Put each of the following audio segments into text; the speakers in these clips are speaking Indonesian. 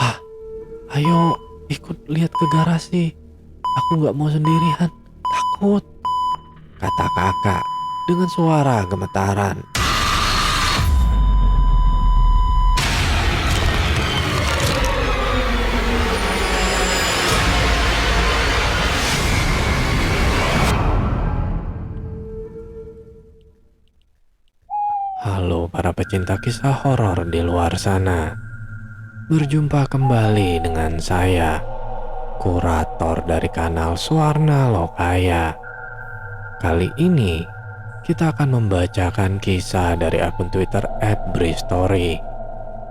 "Ah, ayo ikut lihat ke garasi. Aku nggak mau sendirian, takut," kata kakak dengan suara gemetaran. Halo para pecinta kisah horor di luar sana. Berjumpa kembali dengan saya, kurator dari kanal Suarna Lokaya. Kali ini kita akan membacakan kisah dari akun Twitter @bristory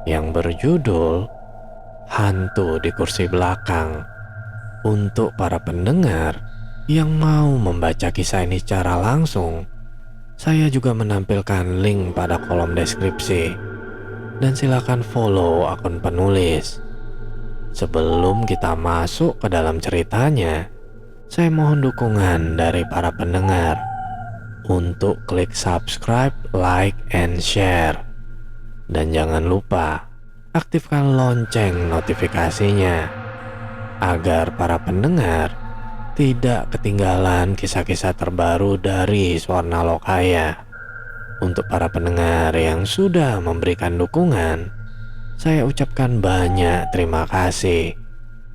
yang berjudul Hantu di Kursi Belakang. Untuk para pendengar yang mau membaca kisah ini secara langsung, saya juga menampilkan link pada kolom deskripsi. Dan silakan follow akun penulis. Sebelum kita masuk ke dalam ceritanya, saya mohon dukungan dari para pendengar untuk klik subscribe, like, and share. Dan jangan lupa aktifkan lonceng notifikasinya agar para pendengar tidak ketinggalan kisah-kisah terbaru dari Suarna Lokaya. Untuk para pendengar yang sudah memberikan dukungan, saya ucapkan banyak terima kasih.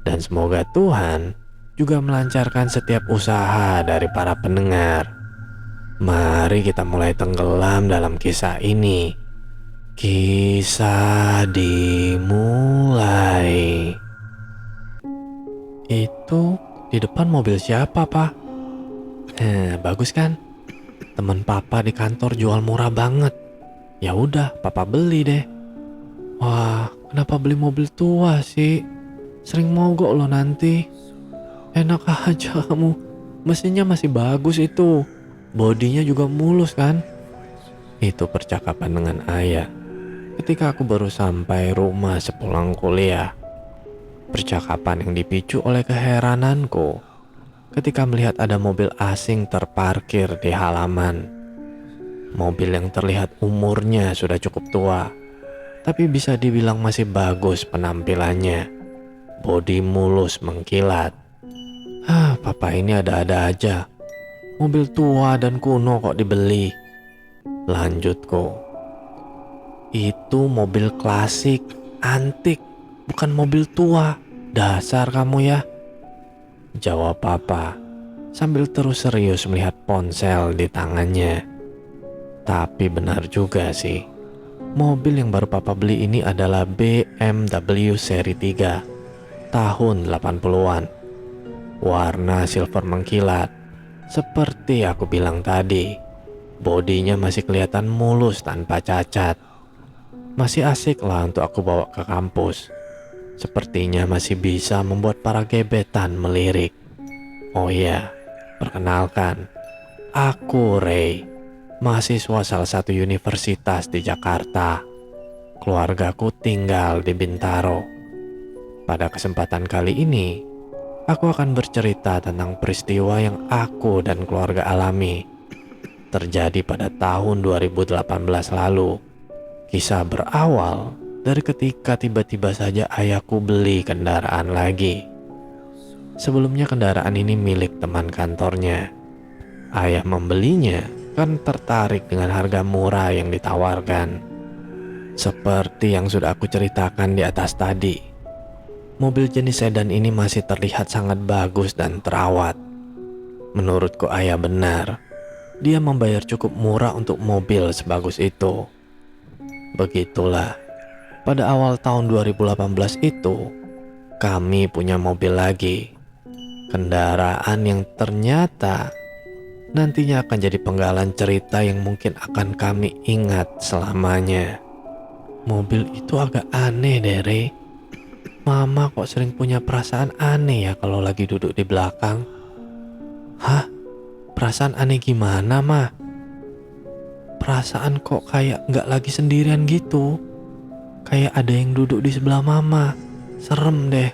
Dan semoga Tuhan juga melancarkan setiap usaha dari para pendengar. Mari kita mulai tenggelam dalam kisah ini. Kisah dimulai. Itu di depan mobil siapa, Pak? Bagus kan? Temen papa di kantor jual murah banget. Ya udah, papa beli deh. Wah, kenapa beli mobil tua sih? Sering mogok loh nanti. Enak aja kamu. Mesinnya masih bagus itu. Bodinya juga mulus kan? Itu percakapan dengan ayah ketika aku baru sampai rumah sepulang kuliah. Percakapan yang dipicu oleh keherananku ketika melihat ada mobil asing terparkir di halaman. Mobil yang terlihat umurnya sudah cukup tua, tapi bisa dibilang masih bagus penampilannya. Bodi mulus mengkilat. Papa ini ada-ada aja. Mobil tua dan kuno kok dibeli. Lanjutku. Itu mobil klasik, antik, bukan mobil tua. Dasar kamu ya. Jawab papa sambil terus serius melihat ponsel di tangannya. Tapi benar juga sih, mobil yang baru papa beli ini adalah BMW seri 3 tahun 80-an. Warna silver mengkilat. Seperti aku bilang tadi, bodinya masih kelihatan mulus tanpa cacat. Masih asik lah untuk aku bawa ke kampus. Sepertinya masih bisa membuat para gebetan melirik. Oh iya, perkenalkan, aku Ray, mahasiswa salah satu universitas di Jakarta. Keluargaku tinggal di Bintaro. Pada kesempatan kali ini, aku akan bercerita tentang peristiwa yang aku dan keluarga alami. Terjadi pada tahun 2018 lalu. Kisah berawal dari ketika tiba-tiba saja ayahku beli kendaraan lagi. Sebelumnya kendaraan ini milik teman kantornya. Ayah membelinya kan tertarik dengan harga murah yang ditawarkan. Seperti yang sudah aku ceritakan di atas tadi, mobil jenis sedan ini masih terlihat sangat bagus dan terawat. Menurutku ayah benar. Dia membayar cukup murah untuk mobil sebagus itu. Begitulah. Pada awal tahun 2018 itu, kami punya mobil lagi. Kendaraan yang ternyata nantinya akan jadi penggalan cerita yang mungkin akan kami ingat selamanya. Mobil itu agak aneh deh, Re. Mama kok sering punya perasaan aneh ya kalau lagi duduk di belakang. Hah? Perasaan aneh gimana, Ma? Perasaan kok kayak nggak lagi sendirian gitu. Kayak ada yang duduk di sebelah Mama. Serem deh.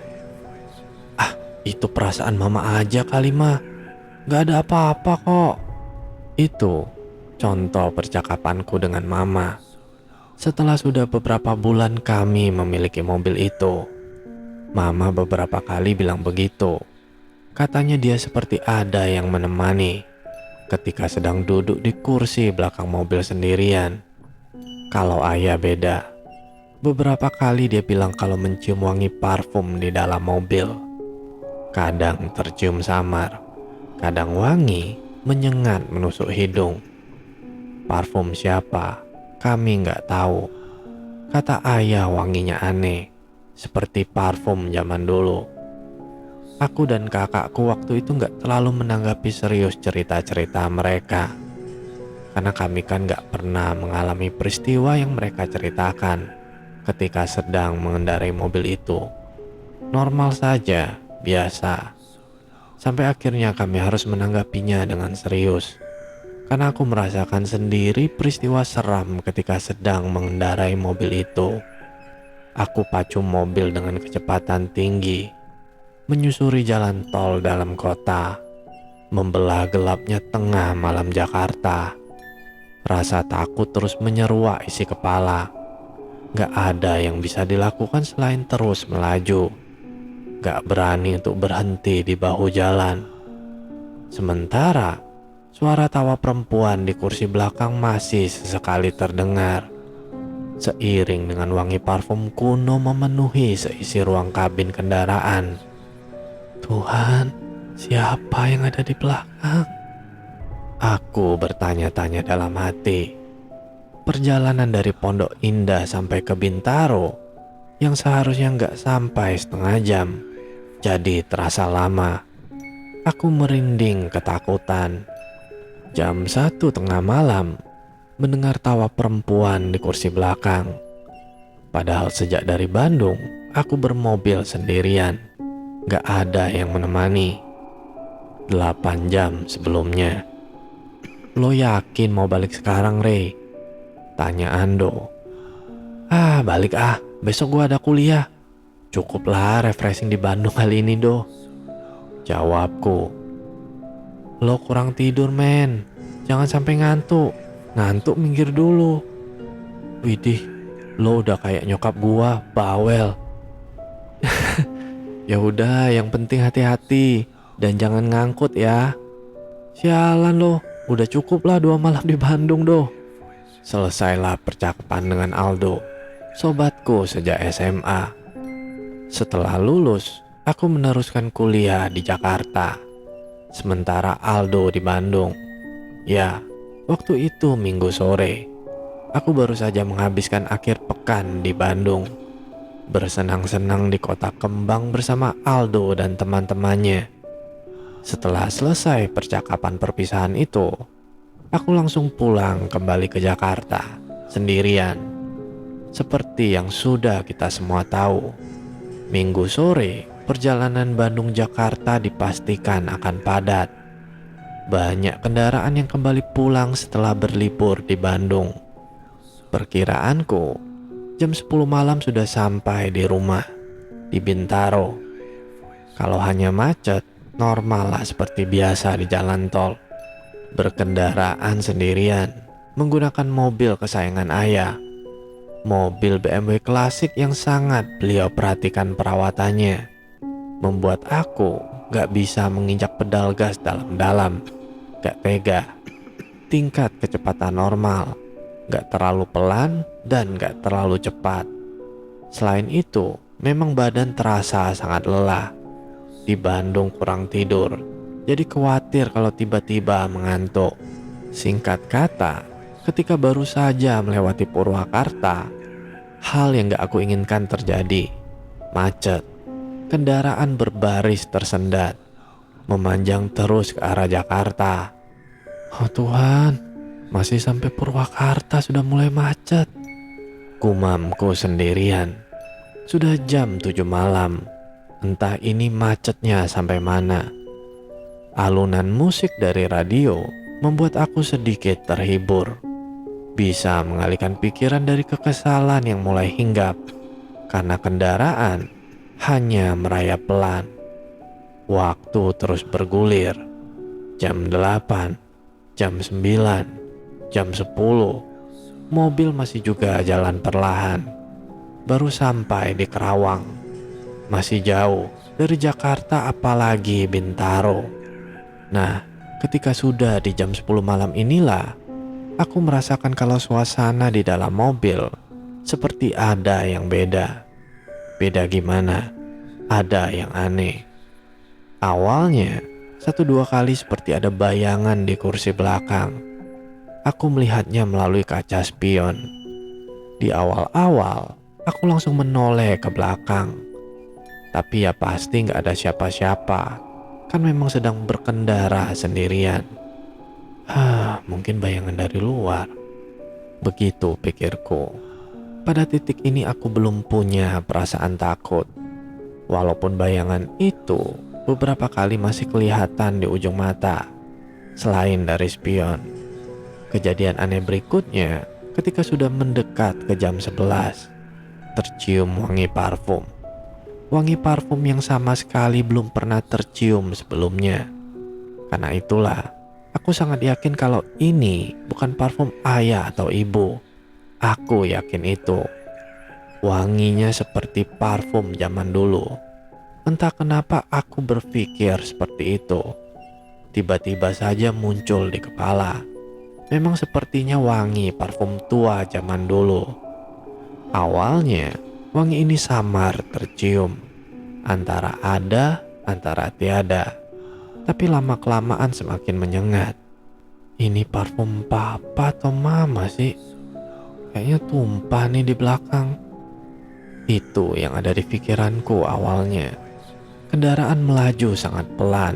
Itu perasaan Mama aja kali, Ma. Nggak ada apa-apa kok. Itu contoh percakapanku dengan Mama. Setelah sudah beberapa bulan kami memiliki mobil itu. Mama beberapa kali bilang begitu. Katanya dia seperti ada yang menemani ketika sedang duduk di kursi belakang mobil sendirian. Kalau ayah beda. Beberapa kali dia bilang kalau mencium wangi parfum di dalam mobil. Kadang tercium samar, kadang wangi menyengat menusuk hidung. Parfum siapa? Kami nggak tahu. Kata ayah wanginya aneh, seperti parfum zaman dulu. Aku dan kakakku waktu itu nggak terlalu menanggapi serius cerita-cerita mereka. Karena kami kan nggak pernah mengalami peristiwa yang mereka ceritakan ketika sedang mengendarai mobil itu. Normal saja, biasa. Sampai akhirnya kami harus menanggapinya dengan serius. Karena aku merasakan sendiri peristiwa seram ketika sedang mengendarai mobil itu. Aku pacu mobil dengan kecepatan tinggi, menyusuri jalan tol dalam kota, membelah gelapnya tengah malam Jakarta. Rasa takut terus menyeruak isi kepala. Gak ada yang bisa dilakukan selain terus melaju. Gak berani untuk berhenti di bahu jalan. Sementara suara tawa perempuan di kursi belakang masih sesekali terdengar, seiring dengan wangi parfum kuno memenuhi seisi ruang kabin kendaraan. Tuhan, siapa yang ada di belakang? Aku bertanya-tanya dalam hati. Perjalanan dari Pondok Indah sampai ke Bintaro, yang seharusnya nggak sampai setengah jam, jadi terasa lama. Aku merinding ketakutan. Jam 1 tengah malam, mendengar tawa perempuan di kursi belakang. Padahal sejak dari Bandung, aku bermobil sendirian. Gak ada yang menemani. 8 jam sebelumnya. Lo yakin mau balik sekarang, Rey? Tanya Ando. Balik besok gua ada kuliah. Cukuplah refreshing di Bandung kali ini, Do. Jawabku. Lo kurang tidur, men. Jangan sampai ngantuk. Ngantuk minggir dulu. Widih, lo udah kayak nyokap gua, bawel. Ya udah, yang penting hati-hati dan jangan ngangkut ya. Sialan lo, udah cukup lah 2 malam di Bandung, Do. Selesailah percakapan dengan Aldo, sobatku sejak SMA. Setelah lulus, aku meneruskan kuliah di Jakarta, sementara Aldo di Bandung. Ya, waktu itu Minggu sore. Aku baru saja menghabiskan akhir pekan di Bandung, bersenang-senang di kota kembang bersama Aldo dan teman-temannya. Setelah selesai percakapan perpisahan itu, aku langsung pulang kembali ke Jakarta sendirian. Seperti yang sudah kita semua tahu, Minggu sore perjalanan Bandung-Jakarta dipastikan akan padat. Banyak kendaraan yang kembali pulang setelah berlibur di Bandung. Perkiraanku, jam 10 malam sudah sampai di rumah, di Bintaro. Kalau hanya macet, normal lah seperti biasa di jalan tol. Berkendaraan sendirian, menggunakan mobil kesayangan ayah. Mobil BMW klasik yang sangat beliau perhatikan perawatannya. Membuat aku gak bisa menginjak pedal gas dalam-dalam. Gak tega. Tingkat kecepatan normal, gak terlalu pelan dan gak terlalu cepat. Selain itu, memang badan terasa sangat lelah. Di Bandung kurang tidur, jadi khawatir kalau tiba-tiba mengantuk. Singkat kata, ketika baru saja melewati Purwakarta, hal yang gak aku inginkan terjadi. Macet, kendaraan berbaris tersendat, memanjang terus ke arah Jakarta. Oh Tuhan, masih sampai Purwakarta sudah mulai macet. Gumamku sendirian. Sudah jam 7 malam. Entah ini macetnya sampai mana. Alunan musik dari radio membuat aku sedikit terhibur. Bisa mengalihkan pikiran dari kekesalan yang mulai hinggap karena kendaraan hanya merayap pelan. Waktu terus bergulir. Jam 8, jam 9, jam 10. Mobil masih juga jalan perlahan. Baru sampai di Kerawang. masih jauh dari Jakarta, apalagi Bintaro. Nah, ketika sudah di jam 10 malam inilah aku merasakan kalau suasana di dalam mobil seperti ada yang beda. Beda gimana? Ada yang aneh. Awalnya, satu dua kali seperti ada bayangan di kursi belakang. Aku melihatnya melalui kaca spion. Di awal-awal, aku langsung menoleh ke belakang. Tapi ya pasti nggak ada siapa-siapa. Kan memang sedang berkendara sendirian. Mungkin bayangan dari luar. Begitu pikirku. Pada titik ini aku belum punya perasaan takut. Walaupun bayangan itu beberapa kali masih kelihatan di ujung mata, selain dari spion. Kejadian aneh berikutnya ketika sudah mendekat ke jam 11, tercium wangi parfum. Wangi parfum yang sama sekali belum pernah tercium sebelumnya. Karena itulah, aku sangat yakin kalau ini bukan parfum ayah atau ibu. Aku yakin itu. Wanginya seperti parfum zaman dulu. Entah kenapa aku berpikir seperti itu. Tiba-tiba saja muncul di kepala. Memang sepertinya wangi parfum tua zaman dulu. Awalnya, wangi ini samar tercium. Antara ada, antara tiada. Tapi lama-kelamaan semakin menyengat. Ini parfum papa atau mama sih? Kayaknya tumpah nih di belakang. Itu yang ada di pikiranku awalnya. Kendaraan melaju sangat pelan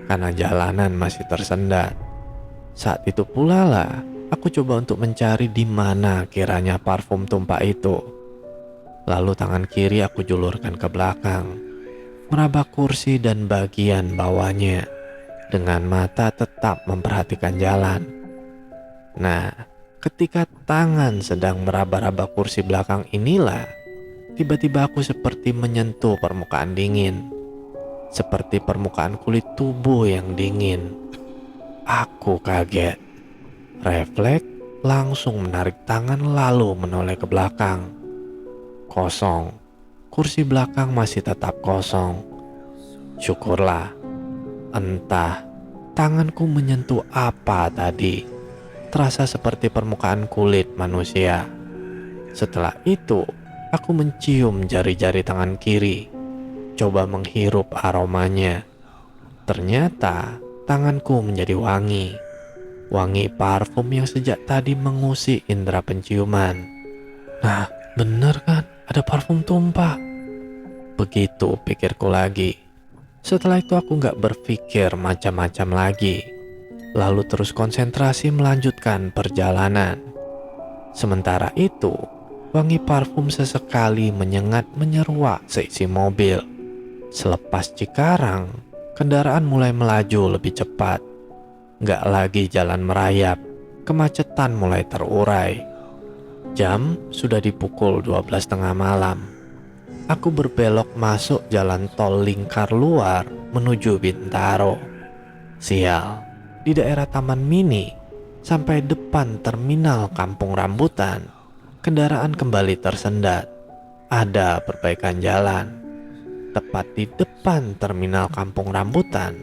karena jalanan masih tersendat. Saat itu pula lah aku coba untuk mencari di mana kiranya parfum tumpah itu. Lalu tangan kiri aku julurkan ke belakang, meraba kursi dan bagian bawahnya, dengan mata tetap memperhatikan jalan. Nah, ketika tangan sedang meraba-raba kursi belakang inilah, tiba-tiba aku seperti menyentuh permukaan dingin. Seperti permukaan kulit tubuh yang dingin. Aku kaget. Refleks langsung menarik tangan lalu menoleh ke belakang. Kosong. Kursi belakang masih tetap kosong. Syukurlah. Entah tanganku menyentuh apa tadi. Terasa seperti permukaan kulit manusia. Setelah itu, aku mencium jari-jari tangan kiri. Coba menghirup aromanya. Ternyata tanganku menjadi wangi. Wangi parfum yang sejak tadi mengusik indera penciuman. Nah, bener kan? Ada parfum tumpah. Begitu pikirku lagi. Setelah itu aku gak berpikir macam-macam lagi. Lalu terus konsentrasi melanjutkan perjalanan. Sementara itu, wangi parfum sesekali menyengat menyeruak seisi mobil. Selepas Cikarang, kendaraan mulai melaju lebih cepat. Gak lagi jalan merayap, kemacetan mulai terurai. Jam sudah di pukul 12.30 malam. Aku berbelok masuk jalan tol lingkar luar menuju Bintaro. Sial, di daerah Taman Mini sampai depan terminal Kampung Rambutan, kendaraan kembali tersendat. Ada perbaikan jalan. Tepat di depan terminal Kampung Rambutan,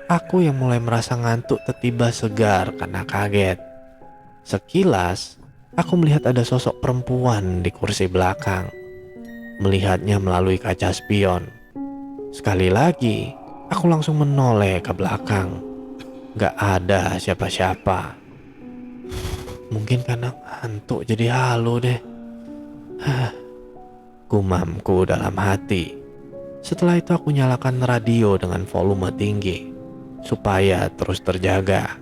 aku yang mulai merasa ngantuk tiba-tiba segar karena kaget. Sekilas, aku melihat ada sosok perempuan di kursi belakang. Melihatnya melalui kaca spion. Sekali lagi, aku langsung menoleh ke belakang. Gak ada siapa-siapa. Mungkin karena ngantuk jadi halu deh. Gumamku dalam hati. Setelah itu aku nyalakan radio dengan volume tinggi supaya terus terjaga.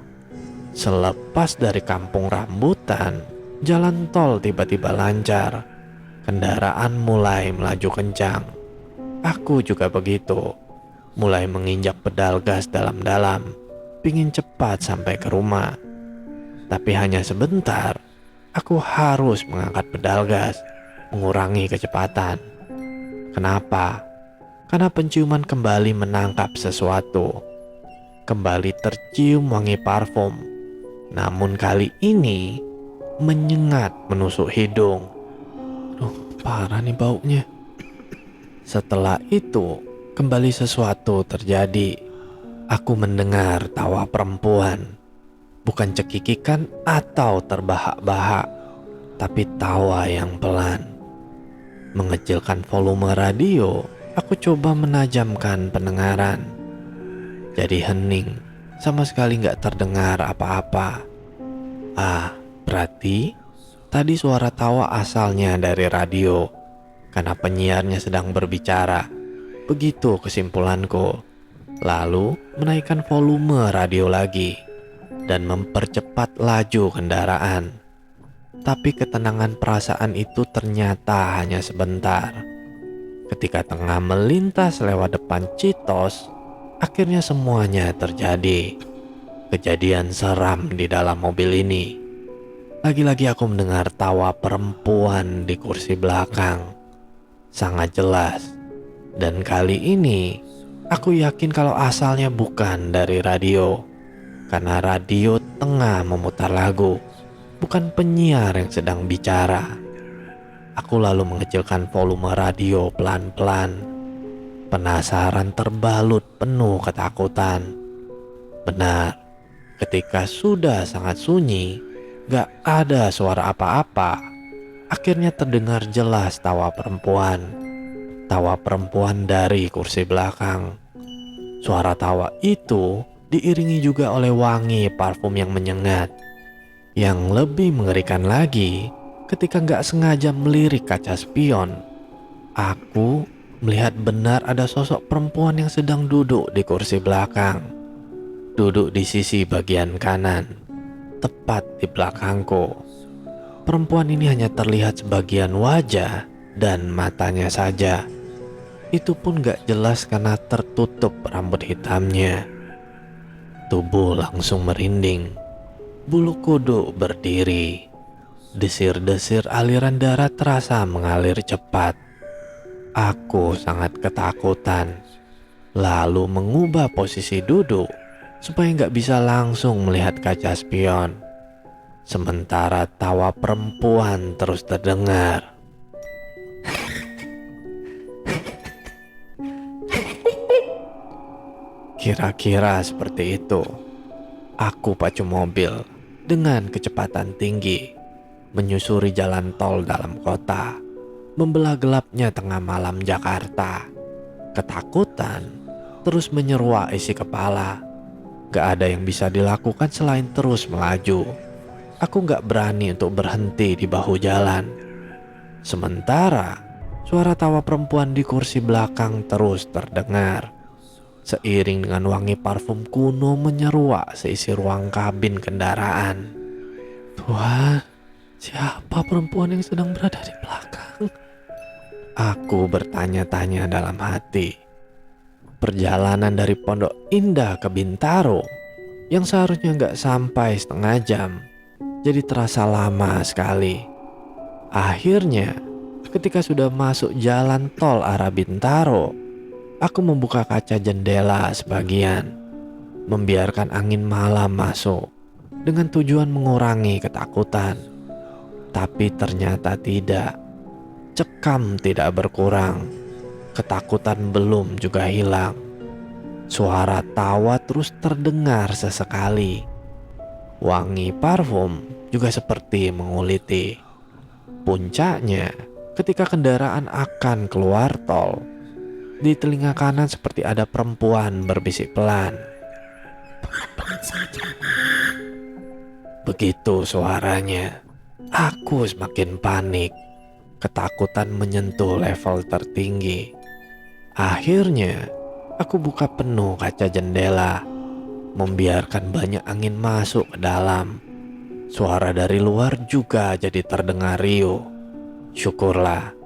Selepas dari Kampung Rambutan, jalan tol tiba-tiba lancar. Kendaraan mulai melaju kencang. Aku juga begitu. Mulai menginjak pedal gas dalam-dalam, pingin cepat sampai ke rumah. Tapi hanya sebentar, aku harus mengangkat pedal gas, mengurangi kecepatan. Kenapa? Karena penciuman kembali menangkap sesuatu. Kembali tercium wangi parfum. Namun kali ini menyengat menusuk hidung. Parah nih baunya. Setelah itu, kembali sesuatu terjadi. Aku mendengar tawa perempuan. Bukan cekikikan atau terbahak-bahak, tapi tawa yang pelan. Mengecilkan volume radio, aku coba menajamkan pendengaran. Jadi hening, sama sekali gak terdengar apa-apa. Berarti tadi suara tawa asalnya dari radio, karena penyiarnya sedang berbicara. Begitu kesimpulanku. Lalu menaikkan volume radio lagi dan mempercepat laju kendaraan. Tapi ketenangan perasaan itu ternyata hanya sebentar. Ketika tengah melintas lewat depan Citos, akhirnya semuanya terjadi. Kejadian seram di dalam mobil ini. Lagi-lagi aku mendengar tawa perempuan di kursi belakang. Sangat jelas. Dan kali ini aku yakin kalau asalnya bukan dari radio. Karena radio tengah memutar lagu, bukan penyiar yang sedang bicara. Aku lalu mengecilkan volume radio pelan-pelan. Penasaran terbalut penuh ketakutan. Benar, ketika sudah sangat sunyi, gak ada suara apa-apa, akhirnya terdengar jelas tawa perempuan. Tawa perempuan dari kursi belakang. Suara tawa itu diiringi juga oleh wangi parfum yang menyengat. Yang lebih mengerikan lagi, ketika gak sengaja melirik kaca spion, aku melihat benar ada sosok perempuan yang sedang duduk di kursi belakang. Duduk di sisi bagian kanan, tepat di belakangku. Perempuan ini hanya terlihat sebagian wajah dan matanya saja. Itu pun gak jelas karena tertutup rambut hitamnya. Tubuh langsung merinding. Bulu kuduk berdiri. Desir-desir aliran darah terasa mengalir cepat. Aku sangat ketakutan. Lalu mengubah posisi duduk supaya gak bisa langsung melihat kaca spion. Sementara tawa perempuan terus terdengar. Kira-kira seperti itu. Aku pacu mobil dengan kecepatan tinggi, menyusuri jalan tol dalam kota, membelah gelapnya tengah malam Jakarta. Ketakutan terus menyeruak isi kepala. Gak ada yang bisa dilakukan selain terus melaju. Aku gak berani untuk berhenti di bahu jalan. Sementara suara tawa perempuan di kursi belakang terus terdengar. Seiring dengan wangi parfum kuno menyeruak seisi ruang kabin kendaraan. Tuhan, siapa perempuan yang sedang berada di belakang? Aku bertanya-tanya dalam hati. Perjalanan dari Pondok Indah ke Bintaro, yang seharusnya gak sampai setengah jam, jadi terasa lama sekali. Akhirnya, ketika sudah masuk jalan tol arah Bintaro, aku membuka kaca jendela sebagian, membiarkan angin malam masuk dengan tujuan mengurangi ketakutan. Tapi ternyata tidak. Cekam tidak berkurang. Ketakutan belum juga hilang. Suara tawa terus terdengar sesekali. Wangi parfum juga seperti menguliti. Puncaknya ketika kendaraan akan keluar tol, di telinga kanan seperti ada perempuan berbisik pelan. Pelan-pelan saja, Pak. Begitu suaranya. Aku semakin panik. Ketakutan menyentuh level tertinggi. Akhirnya, aku buka penuh kaca jendela, membiarkan banyak angin masuk ke dalam. Suara dari luar juga jadi terdengar riuh. Syukurlah.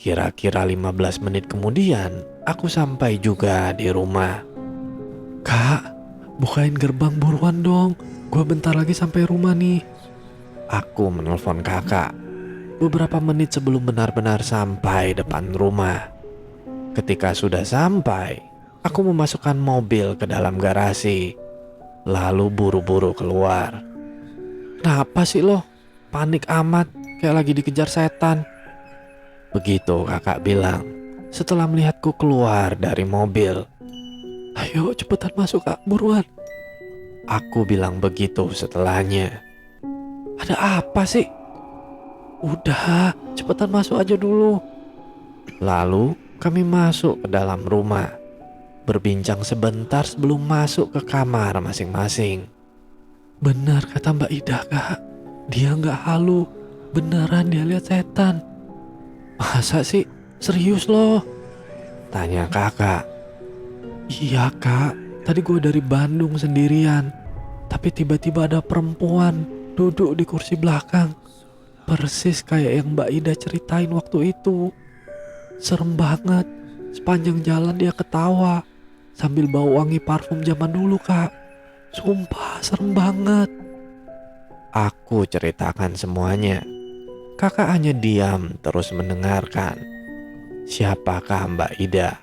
Kira-kira 15 menit kemudian, aku sampai juga di rumah. Kak, bukain gerbang buruan dong. Gue bentar lagi sampai rumah nih. Aku menelpon kakak. Beberapa menit sebelum benar-benar sampai depan rumah. Ketika sudah sampai, aku memasukkan mobil ke dalam garasi. Lalu buru-buru keluar. Kenapa sih lo? Panik amat, kayak lagi dikejar setan. Begitu kakak bilang setelah melihatku keluar dari mobil. "Ayo cepetan masuk Kak, buruan." Aku bilang begitu setelahnya. "Ada apa sih?" "Udah, cepetan masuk aja dulu." Lalu kami masuk ke dalam rumah, berbincang sebentar sebelum masuk ke kamar masing-masing. "Benar kata Mbak Ida Kak, dia nggak halu, beneran dia lihat setan." "Masa sih? Serius loh?" tanya kakak. "Iya Kak, tadi gue dari Bandung sendirian, tapi tiba-tiba ada perempuan duduk di kursi belakang, persis kayak yang Mbak Ida ceritain waktu itu. Serem banget, sepanjang jalan dia ketawa sambil bawa wangi parfum zaman dulu Kak. Sumpah serem banget." Aku ceritakan semuanya. Kakak hanya diam terus mendengarkan. Siapakah Mbak Ida?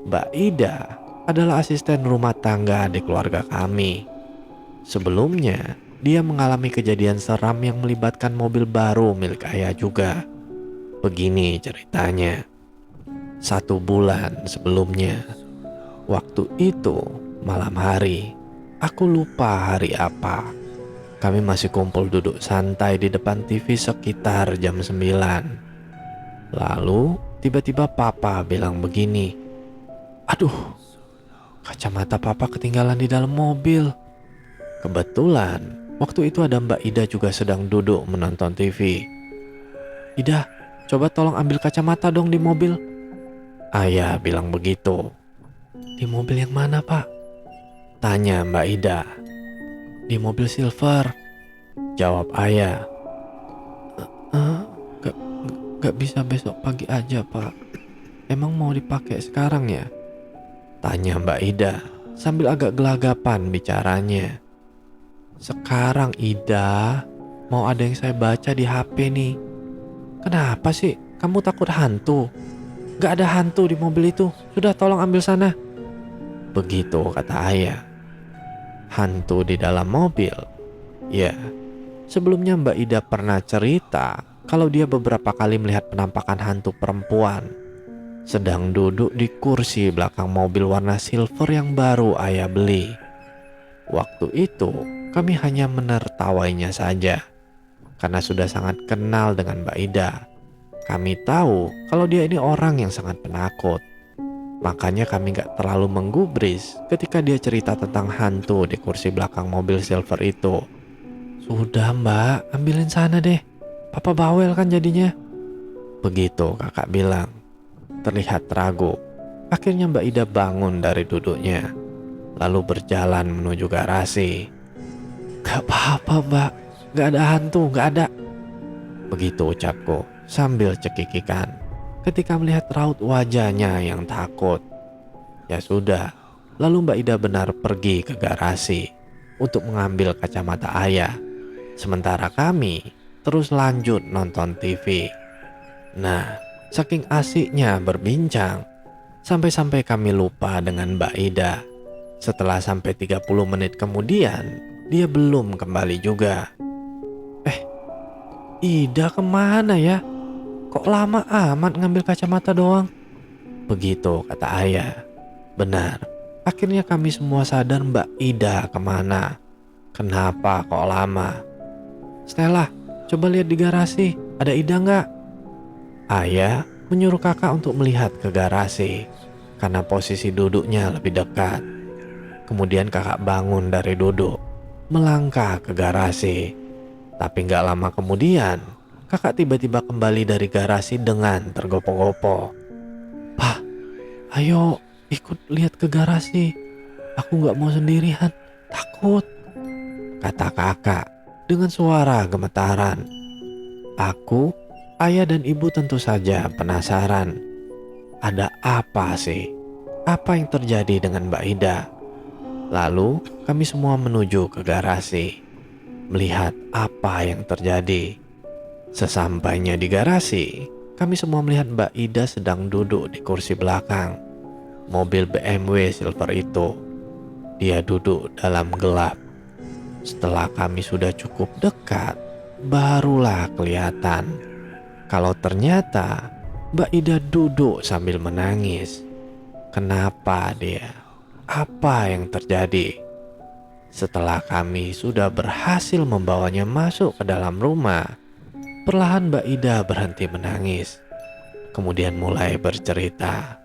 Mbak Ida adalah asisten rumah tangga di keluarga kami. Sebelumnya, dia mengalami kejadian seram yang melibatkan mobil baru milik ayah juga. Begini ceritanya. 1 bulan sebelumnya, waktu itu malam hari, aku lupa hari apa. Kami masih kumpul duduk santai di depan TV sekitar jam 9. Lalu tiba-tiba papa bilang begini, "Aduh, kacamata papa ketinggalan di dalam mobil." Kebetulan waktu itu ada Mbak Ida juga sedang duduk menonton TV. "Ida, coba tolong ambil kacamata dong di mobil." Ayah bilang begitu. "Di mobil yang mana Pak?" tanya Mbak Ida. "Di mobil silver," jawab ayah. "Eh, gak, gak bisa besok pagi aja Pak. Emang mau dipakai sekarang ya?" tanya Mbak Ida sambil agak gelagapan bicaranya. "Sekarang Ida, mau ada yang saya baca di HP nih." "Kenapa sih? Kamu takut hantu?" "Gak ada hantu di mobil itu. Sudah tolong ambil sana." Begitu kata ayah. Hantu di dalam mobil? Ya, sebelumnya Mbak Ida pernah cerita kalau dia beberapa kali melihat penampakan hantu perempuan sedang duduk di kursi belakang mobil warna silver yang baru ayah beli. Waktu itu kami hanya menertawainya saja karena sudah sangat kenal dengan Mbak Ida. Kami tahu kalau dia ini orang yang sangat penakut. Makanya kami gak terlalu menggubris ketika dia cerita tentang hantu di kursi belakang mobil silver itu. "Sudah Mbak, ambilin sana deh. Papa bawel kan jadinya." Begitu kakak bilang. Terlihat ragu. Akhirnya Mbak Ida bangun dari duduknya, lalu berjalan menuju garasi. "Gak apa-apa Mbak, gak ada hantu, gak ada." Begitu ucapku sambil cekikikan ketika melihat raut wajahnya yang takut. Ya sudah, lalu Mbak Ida benar pergi ke garasi untuk mengambil kacamata ayah. Sementara kami terus lanjut nonton TV. Nah, saking asiknya berbincang, sampai-sampai kami lupa dengan Mbak Ida. Setelah sampai 30 menit kemudian, dia belum kembali juga. "Ida kemana ya? Kok lama amat ngambil kacamata doang?" Begitu kata ayah. Benar, akhirnya kami semua sadar Mbak Ida kemana. Kenapa kok lama? "Stella, coba lihat di garasi, ada Ida nggak?" Ayah menyuruh kakak untuk melihat ke garasi karena posisi duduknya lebih dekat. Kemudian kakak bangun dari duduk, melangkah ke garasi. Tapi nggak lama kemudian, kakak tiba-tiba kembali dari garasi dengan tergopoh-gopoh. "Pak, ayo ikut lihat ke garasi. Aku nggak mau sendirian, takut," kata kakak dengan suara gemetaran. Aku, ayah dan ibu tentu saja penasaran. Ada apa sih? Apa yang terjadi dengan Mbak Ida? Lalu kami semua menuju ke garasi, melihat apa yang terjadi. Sesampainya di garasi, kami semua melihat Mbak Ida sedang duduk di kursi belakang mobil BMW silver itu. Dia duduk dalam gelap. Setelah kami sudah cukup dekat, barulah kelihatan kalau ternyata Mbak Ida duduk sambil menangis. Kenapa dia? Apa yang terjadi? Setelah kami sudah berhasil membawanya masuk ke dalam rumah, perlahan Mbak Ida berhenti menangis. Kemudian mulai bercerita.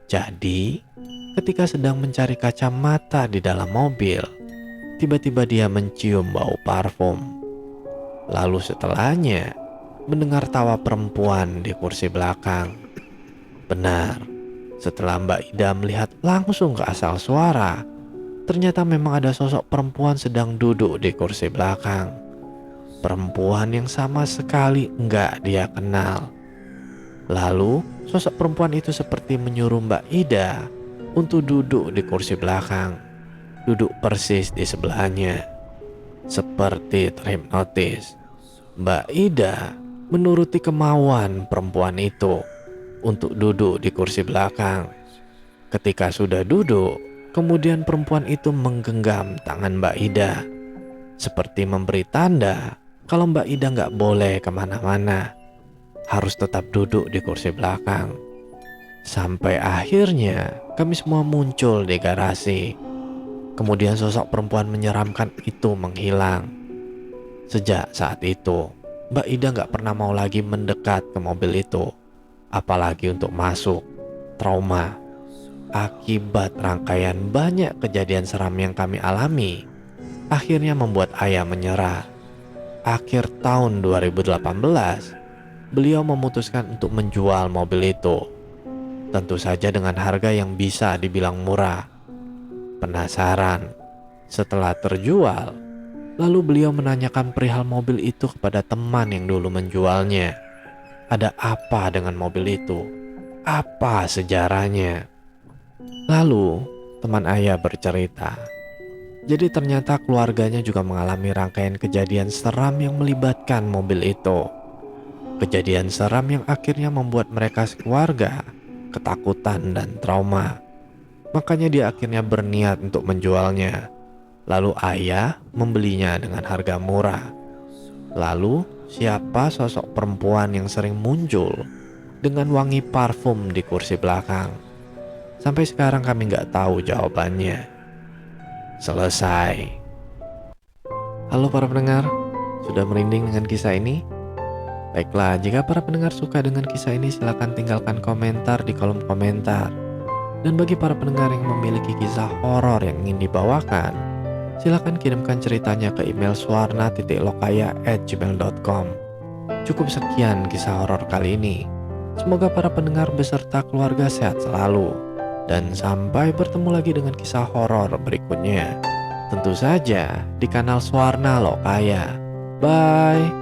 Jadi, ketika sedang mencari kacamata di dalam mobil, tiba-tiba dia mencium bau parfum. Lalu setelahnya, mendengar tawa perempuan di kursi belakang. Benar, setelah Mbak Ida melihat langsung ke asal suara, ternyata memang ada sosok perempuan sedang duduk di kursi belakang. Perempuan yang sama sekali enggak dia kenal. Lalu, sosok perempuan itu seperti menyuruh Mbak Ida untuk duduk di kursi belakang. Duduk persis di sebelahnya. Seperti terhipnotis, Mbak Ida menuruti kemauan perempuan itu untuk duduk di kursi belakang. Ketika sudah duduk, kemudian perempuan itu menggenggam tangan Mbak Ida, seperti memberi tanda kalau Mbak Ida nggak boleh kemana-mana, harus tetap duduk di kursi belakang. Sampai akhirnya kami semua muncul di garasi. Kemudian sosok perempuan menyeramkan itu menghilang. Sejak saat itu, Mbak Ida nggak pernah mau lagi mendekat ke mobil itu, apalagi untuk masuk. Trauma. Akibat rangkaian banyak kejadian seram yang kami alami, akhirnya membuat ayah menyerah. Akhir tahun 2018, beliau memutuskan untuk menjual mobil itu. Tentu saja dengan harga yang bisa dibilang murah. Penasaran, setelah terjual, lalu beliau menanyakan perihal mobil itu kepada teman yang dulu menjualnya. Ada apa dengan mobil itu? Apa sejarahnya? Lalu teman ayah bercerita, jadi ternyata keluarganya juga mengalami rangkaian kejadian seram yang melibatkan mobil itu. Kejadian seram yang akhirnya membuat mereka sekeluarga ketakutan dan trauma. Makanya dia akhirnya berniat untuk menjualnya. Lalu ayah membelinya dengan harga murah. Lalu siapa sosok perempuan yang sering muncul dengan wangi parfum di kursi belakang? Sampai sekarang kami nggak tahu jawabannya. Selesai. Halo para pendengar, sudah merinding dengan kisah ini? Baiklah, jika para pendengar suka dengan kisah ini, silakan tinggalkan komentar di kolom komentar. Dan bagi para pendengar yang memiliki kisah horor yang ingin dibawakan, silakan kirimkan ceritanya ke email suarna.lokaya@gmail.com. Cukup sekian kisah horor kali ini. Semoga para pendengar beserta keluarga sehat selalu. Dan sampai bertemu lagi dengan kisah horor berikutnya. Tentu saja di kanal Suarna Lokaya. Bye.